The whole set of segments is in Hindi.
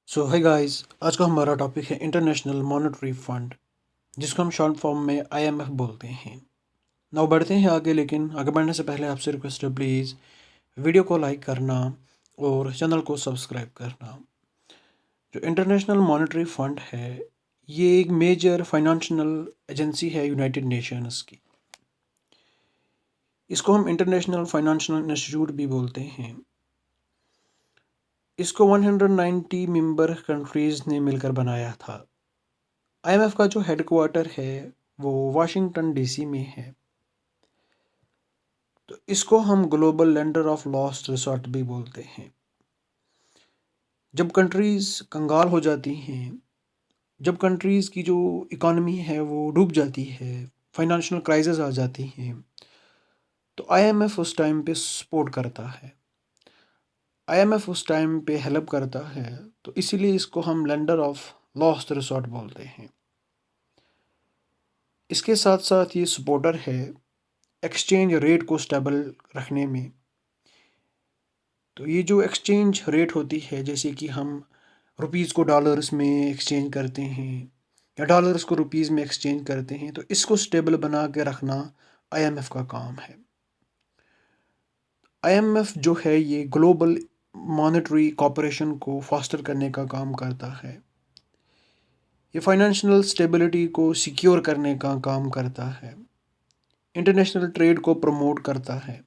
सो हाय गाइस, आज का हमारा टॉपिक है इंटरनेशनल मॉनेटरी फंड, जिसको हम शॉर्ट फॉर्म में आईएमएफ बोलते हैं। नाउ बढ़ते हैं आगे, लेकिन आगे बढ़ने से पहले आपसे रिक्वेस्ट है, प्लीज़ वीडियो को लाइक करना और चैनल को सब्सक्राइब करना। जो इंटरनेशनल मॉनेटरी फंड है, ये एक मेजर फाइनेंशियल एजेंसी है यूनाइटेड नेशंस की। इसको हम इंटरनेशनल फाइनेंशियल इंस्टीट्यूट भी बोलते हैं। इसको 190 मेंबर कंट्रीज़ ने मिलकर बनाया था। आईएमएफ का जो हेडक्वार्टर है वो वाशिंगटन डीसी में है। तो इसको हम global lender of last resort भी बोलते हैं। जब कंट्रीज़ कंगाल हो जाती हैं, जब कंट्रीज़ की जो इकॉनमी है वो डूब जाती है, फाइनेंशियल क्राइसिस आ जाती हैं, तो आईएमएफ उस टाइम पे सपोर्ट करता है। आईएमएफ उस टाइम पे हेल्प करता है, तो इसीलिए इसको हम लेंडर ऑफ लास्ट रिसोर्ट बोलते हैं। इसके साथ साथ ये सपोर्टर है एक्सचेंज रेट को स्टेबल रखने में। तो ये जो एक्सचेंज रेट होती है, जैसे कि हम रुपीज़ को डॉलर्स में एक्सचेंज करते हैं या डॉलर्स को रुपीज़ में एक्सचेंज करते हैं, तो इसको स्टेबल बना के रखना आईएमएफ का काम है। आईएमएफ जो है ये ग्लोबल मॉनेटरी कॉपरेशन को फास्टर करने का काम करता है। ये फाइनेंशियल स्टेबिलिटी को सिक्योर करने का काम करता है, इंटरनेशनल ट्रेड को प्रमोट करता है,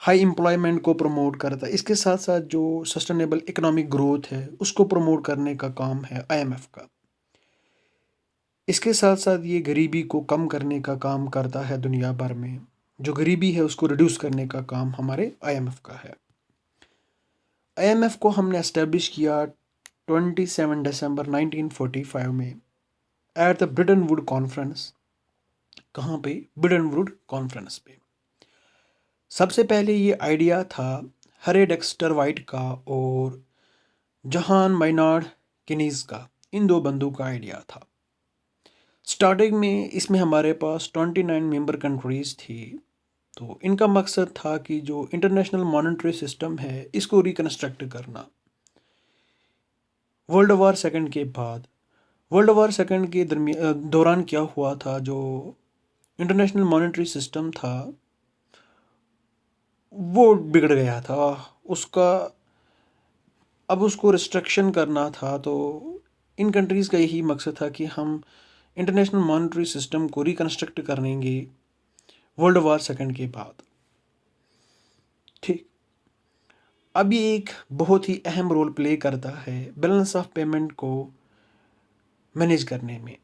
हाई एम्प्लॉयमेंट को प्रमोट करता है। इसके साथ साथ जो सस्टेनेबल इकोनॉमिक ग्रोथ है उसको प्रमोट करने का काम है आईएमएफ का। इसके साथ साथ ये गरीबी को कम करने का काम करता है दुनिया भर में। जो गरीबी है उसको रिड्यूस करने का काम हमारे आईएमएफ का है। आईएमएफ को हमने एस्टेब्लिश किया 27 दिसंबर 1945 में at the Britain would conference. कहाँ पे? ब्रिटन वुड कॉन्फ्रेंस पे। सबसे पहले ये आइडिया था हरे डेक्स्टर वाइट का और जहान माइनार्ड किनीज़ का, इन दो बंदों का आइडिया था। स्टार्टिंग में इसमें हमारे पास 29 मेंबर कंट्रीज़ थी। तो इनका मकसद था कि जो इंटरनेशनल मॉनेटरी सिस्टम है इसको रिकन्स्ट्रक्ट करना। वर्ल्ड वार सेकंड के बाद, वर्ल्ड वार सेकंड के दौरान क्या हुआ था, जो इंटरनेशनल मॉनेटरी सिस्टम था वो बिगड़ गया था। उसका अब उसको रिस्ट्रक्शन करना था। तो इन कंट्रीज़ का यही मकसद था कि हम इंटरनेशनल मॉनेटरी सिस्टम को रिकन्स्ट्रक्ट करेंगे वर्ल्ड वार सेकंड के बाद। ठीक। अब ये एक बहुत ही अहम रोल प्ले करता है बैलेंस ऑफ पेमेंट को मैनेज करने में।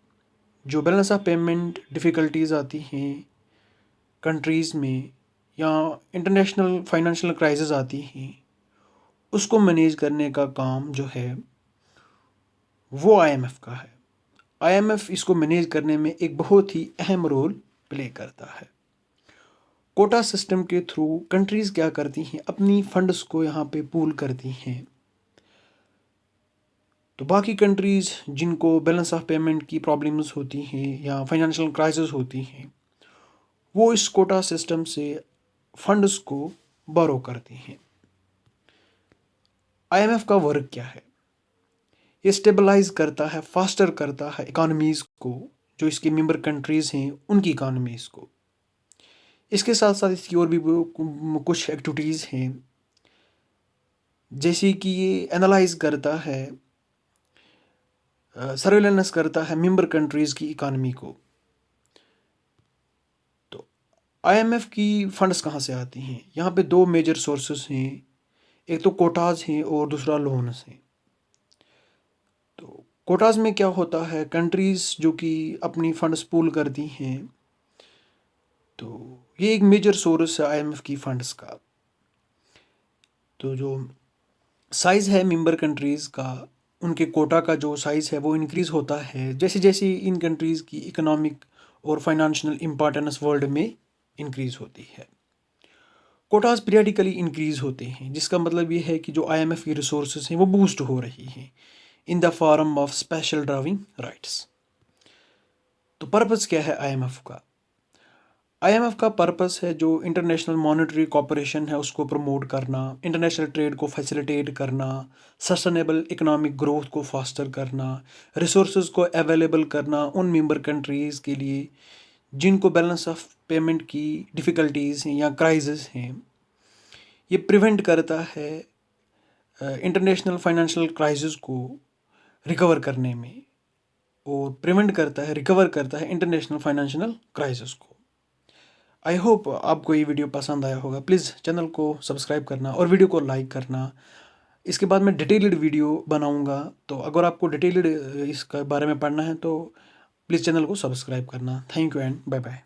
जो बैलेंस ऑफ पेमेंट डिफ़िकल्टीज आती हैं कंट्रीज़ में या इंटरनेशनल फाइनेंशियल क्राइसिस आती हैं, उसको मैनेज करने का काम जो है वो आईएमएफ का है। आईएमएफ इसको मैनेज करने में एक बहुत ही अहम रोल प्ले करता है। कोटा सिस्टम के थ्रू कंट्रीज़ क्या करती हैं, अपनी फंड्स को यहाँ पे पूल करती हैं। तो बाकी कंट्रीज़ जिनको बैलेंस ऑफ पेमेंट की प्रॉब्लम्स होती हैं या फाइनेंशियल क्राइसिस होती हैं, वो इस कोटा सिस्टम से फंड्स को बोरो करती हैं। आईएमएफ का वर्क क्या है? ये स्टेबलाइज करता है, फास्टर करता है इकॉनमीज़ को, जो इसकी मेंबर कंट्रीज़ हैं उनकी इकॉनमीज़ को। इसके साथ साथ इसकी और भी कुछ एक्टिविटीज़ हैं, जैसे कि ये एनालाइज करता है, सर्वेलेंस करता है मेंबर कंट्रीज़ की इकॉनमी को। तो आईएमएफ की फंड्स कहाँ से आती हैं? यहाँ पे दो मेजर सोर्सेस हैं, एक तो कोटाज हैं और दूसरा लोन्स हैं। तो कोटाज में क्या होता है, कंट्रीज़ जो कि अपनी फंड्स पूल करती हैं, तो ये एक मेजर सोर्स है आईएमएफ की फंड्स का। तो जो साइज़ है मेंबर कंट्रीज़ का, उनके कोटा का जो साइज़ है वो इंक्रीज़ होता है जैसे जैसे इन कंट्रीज़ की इकोनॉमिक और फाइनेंशियल इम्पोर्टेंस वर्ल्ड में इंक्रीज़ होती है। कोटाज पीरियडिकली इंक्रीज़ होते हैं, जिसका मतलब ये है कि जो आईएमएफ की रिसोर्सेज हैं वो बूस्ट हो रही हैं in the form of special driving rights. तो पर्पज़ क्या है आईएमएफ का? आईएमएफ का पर्पस है जो इंटरनेशनल मॉनेटरी कॉरपोरेशन है उसको प्रमोट करना, इंटरनेशनल ट्रेड को फैसिलिटेट करना, सस्टेनेबल इकोनॉमिक ग्रोथ को फास्टर करना, रिसोर्सेज को अवेलेबल करना उन मेंबर कंट्रीज़ के लिए जिनको बैलेंस ऑफ पेमेंट की डिफ़िकल्टीज़ हैं या क्राइसिस हैं। ये प्रिवेंट करता है इंटरनेशनल फाइनेंशियल क्राइसिस को रिकवर करने में, और प्रिवेंट करता है, रिकवर करता है इंटरनेशनल फाइनेंशियल क्राइसिस को। आई होप आपको ये वीडियो पसंद आया होगा। प्लीज़ चैनल को सब्सक्राइब करना और वीडियो को लाइक करना। इसके बाद मैं डिटेल्ड वीडियो बनाऊंगा, तो अगर आपको डिटेल्ड इसके बारे में पढ़ना है तो प्लीज़ चैनल को सब्सक्राइब करना। Thank you and bye bye.